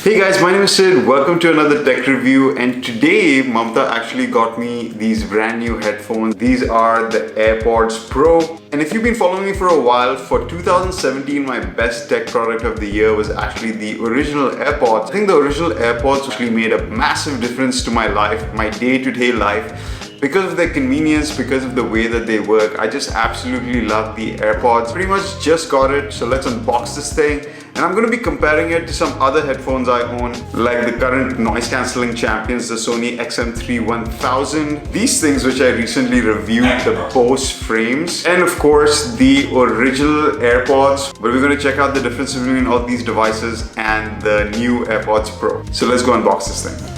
Hey guys, my name is Sid. Welcome to another tech review, and today Mamta actually got me these brand new headphones. These are the AirPods Pro, and if you've been following me for a while, for 2017 my best tech product of the year was actually the original AirPods. I think the original AirPods actually made a massive difference to my life, my day-to-day life. Because of their convenience, because of the way that they work, I just absolutely love the AirPods. Pretty much just got it, so let's unbox this thing. And I'm going to be comparing it to some other headphones I own, like the current noise cancelling champions, the Sony XM3 1000. These things which I recently reviewed, the Bose frames, and of course the original AirPods. But we're going to check out the difference between all these devices and the new AirPods Pro. So let's go unbox this thing.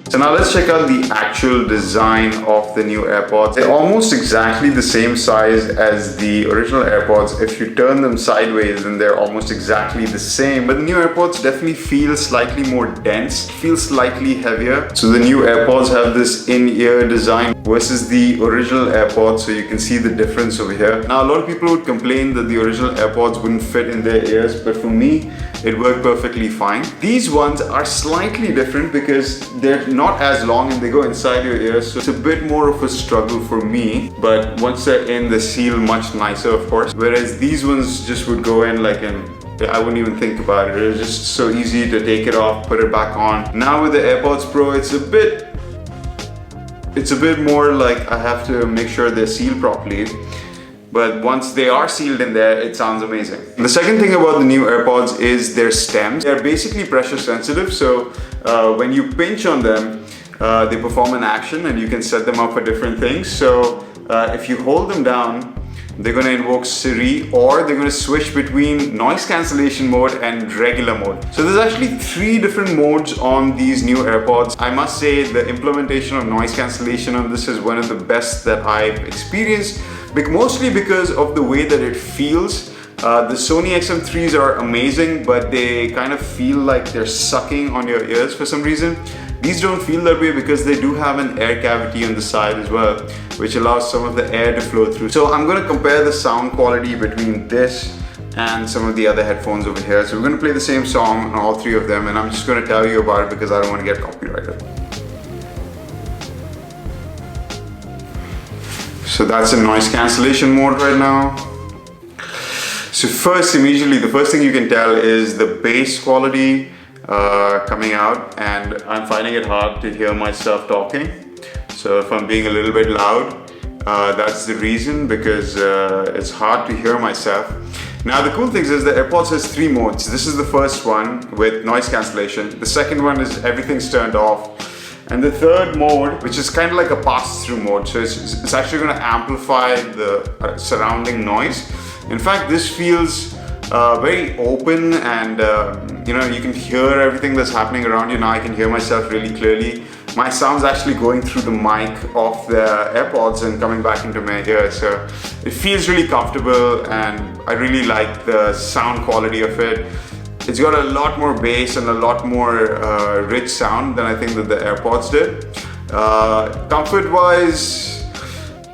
So now let's check out the actual design of the new AirPods. They're almost exactly the same size as the original AirPods. If you turn them sideways, then they're almost exactly the same. But the new AirPods definitely feel slightly more dense, feel slightly heavier. So the new AirPods have this in-ear design versus the original AirPods, so you can see the difference over here. Now a lot of people would complain that the original AirPods wouldn't fit in their ears, but for me, it worked perfectly fine. These ones are slightly different because they're not as long and they go inside your ears, so it's a bit more of a struggle for me. But once they're in, they seal much nicer, of course. Whereas these ones just would go in like an I wouldn't even think about it. It's just so easy to take it off, put it back on. Now with the AirPods Pro, it's a bit more like I have to make sure they're sealed properly. But once they are sealed in there, it sounds amazing. The second thing about the new AirPods is their stems. They're basically pressure sensitive, so when you pinch on them, they perform an action and you can set them up for different things. So if you hold them down, they're going to invoke Siri, or they're going to switch between noise cancellation mode and regular mode. So there's actually 3 different modes on these new AirPods. I must say the implementation of noise cancellation on this is one of the best that I've experienced, mostly because of the way that it feels. The Sony XM3s are amazing, but they kind of feel like they're sucking on your ears for some reason. These don't feel that way because they do have an air cavity on the side as well, which allows some of the air to flow through. So I'm going to compare the sound quality between this and some of the other headphones over here. So we're going to play the same song on all 3 of them, and I'm just going to tell you about it because I don't want to get copyrighted. So that's in noise cancellation mode right now. So immediately, the first thing you can tell is the bass quality coming out, and I'm finding it hard to hear myself talking. So if I'm being a little bit loud, that's the reason, because it's hard to hear myself. Now the cool thing is the AirPods has 3 modes. This is the first one with noise cancellation. The second one is everything's turned off. And the third mode, which is kind of like a pass-through mode, so it's actually going to amplify the surrounding noise. In fact, this feels very open, and you can hear everything that's happening around you. Now I can hear myself really clearly. My sound's actually going through the mic of the AirPods and coming back into my ear, so it feels really comfortable, and I really like the sound quality of it. It's got a lot more bass and a lot more rich sound than I think that the AirPods did. Comfort-wise,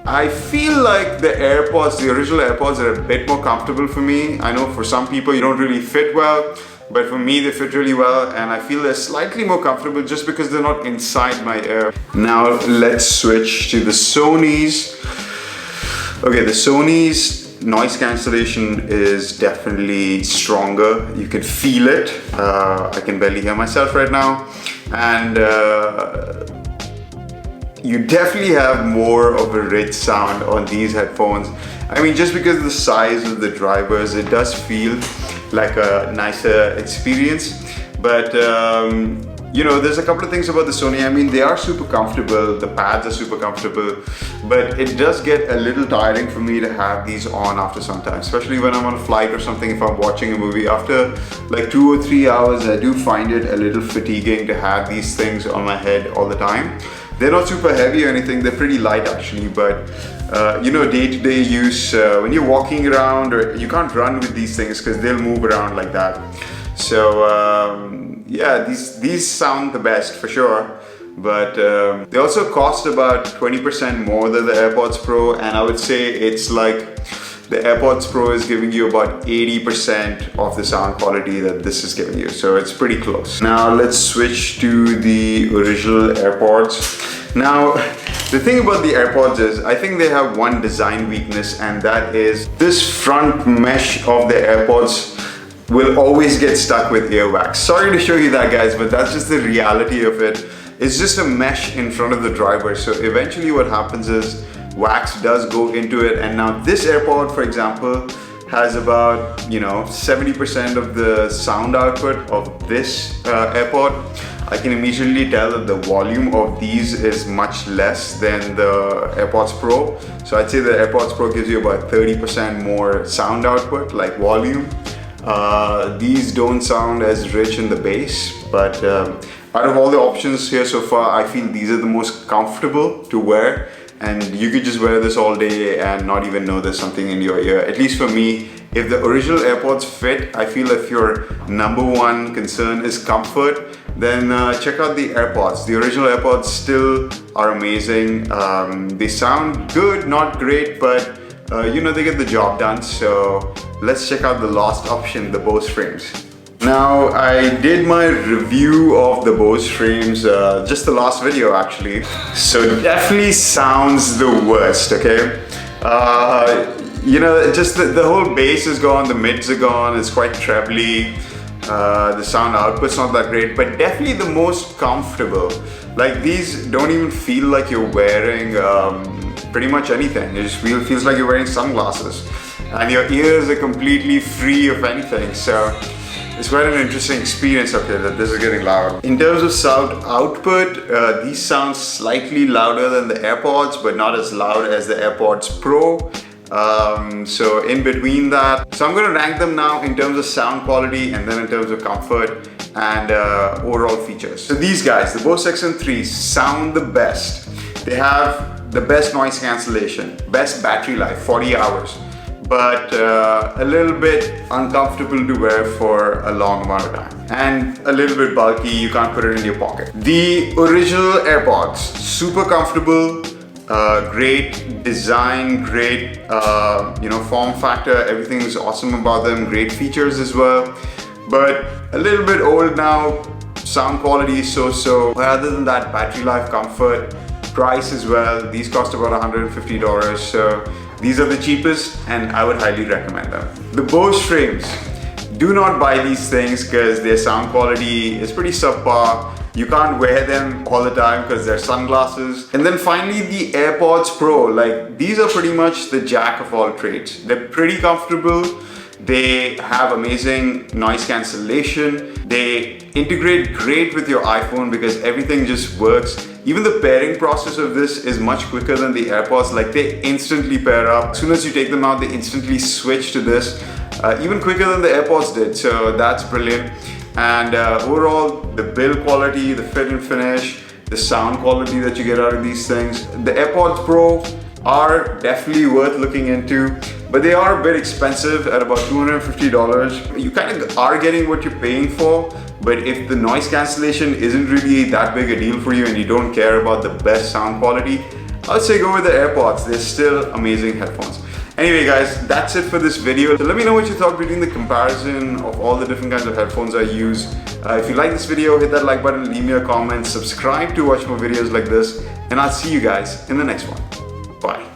I feel like the AirPods, the original AirPods, are a bit more comfortable for me. I know for some people you don't really fit well, but for me they fit really well, and I feel they're slightly more comfortable just because they're not inside my ear. Now let's switch to the Sonys. Okay, the Sonys noise cancellation is definitely stronger. You can feel it. I can barely hear myself right now, and you definitely have more of a rich sound on these headphones. I mean, just because of the size of the drivers, it does feel like a nicer experience. But there's a couple of things about the Sony. I mean, they are super comfortable, the pads are super comfortable, but it does get a little tiring for me to have these on after some time, especially when I'm on a flight or something. If I'm watching a movie, after like 2 or 3 hours, I do find it a little fatiguing to have these things on my head all the time. They're not super heavy or anything, they're pretty light actually, but you know, day-to-day use, when you're walking around, or you can't run with these things because they'll move around like that. So yeah, these sound the best for sure. But they also cost about 20% more than the AirPods Pro, and I would say it's like the AirPods Pro is giving you about 80% of the sound quality that this is giving you, so it's pretty close. Now let's switch to the original AirPods. Now the thing about the AirPods is, I think they have one design weakness, and that is this front mesh of the AirPods will always get stuck with earwax. Sorry to show you that, guys, but that's just the reality of it. It's just a mesh in front of the driver, so eventually what happens is wax does go into it. And now this AirPod, for example, has about 70% of the sound output of this AirPod. I can immediately tell that the volume of these is much less than the AirPods Pro. So I'd say the AirPods Pro gives you about 30% more sound output, like volume. These don't sound as rich in the bass, but out of all the options here so far, I feel these are the most comfortable to wear, and you could just wear this all day and not even know there's something in your ear. At least for me, if the original AirPods fit, I feel if your number one concern is comfort, then check out the AirPods. The original AirPods still are amazing. They sound good, not great, but they get the job done. So let's check out the last option, the Bose frames. Now, I did my review of the Bose frames, just the last video actually, so it definitely sounds the worst, okay? Just the whole bass is gone, the mids are gone, it's quite trebly, the sound output's not that great, but definitely the most comfortable. Like, these don't even feel like you're wearing pretty much anything. It just feels like you're wearing sunglasses, and your ears are completely free of anything, so it's quite an interesting experience. Okay, that this is getting loud. In terms of sound output, these sound slightly louder than the AirPods, but not as loud as the AirPods Pro. So in between that. So I'm going to rank them now in terms of sound quality and then in terms of comfort and overall features. So these guys, the Bose XM3s, sound the best. They have the best noise cancellation, best battery life, 40 hours. But a little bit uncomfortable to wear for a long amount of time, and a little bit bulky, you can't put it in your pocket. The original AirPods, super comfortable, great design, great form factor, everything is awesome about them, great features as well, but a little bit old now, sound quality is so-so. But other than that, battery life, comfort, price as well, these cost about $150, so these are the cheapest, and I would highly recommend them. The Bose frames, do not buy these things because their sound quality is pretty subpar. You can't wear them all the time because they're sunglasses. And then finally, the AirPods Pro, like, these are pretty much the jack of all trades. They're pretty comfortable. They have amazing noise cancellation. They integrate great with your iPhone because everything just works. Even the pairing process of this is much quicker than the AirPods. Like, they instantly pair up. As soon as you take them out, they instantly switch to this, even quicker than the AirPods did. So that's brilliant. And overall, the build quality, the fit and finish, the sound quality that you get out of these things. The AirPods Pro are definitely worth looking into, but they are a bit expensive at about $250. You kind of are getting what you're paying for, but if the noise cancellation isn't really that big a deal for you and you don't care about the best sound quality, I'd say go with the AirPods. They're still amazing headphones. Anyway guys, that's it for this video. So let me know what you thought between the comparison of all the different kinds of headphones I use. If you like this video, hit that like button, leave me a comment, subscribe to watch more videos like this, and I'll see you guys in the next one. Bye.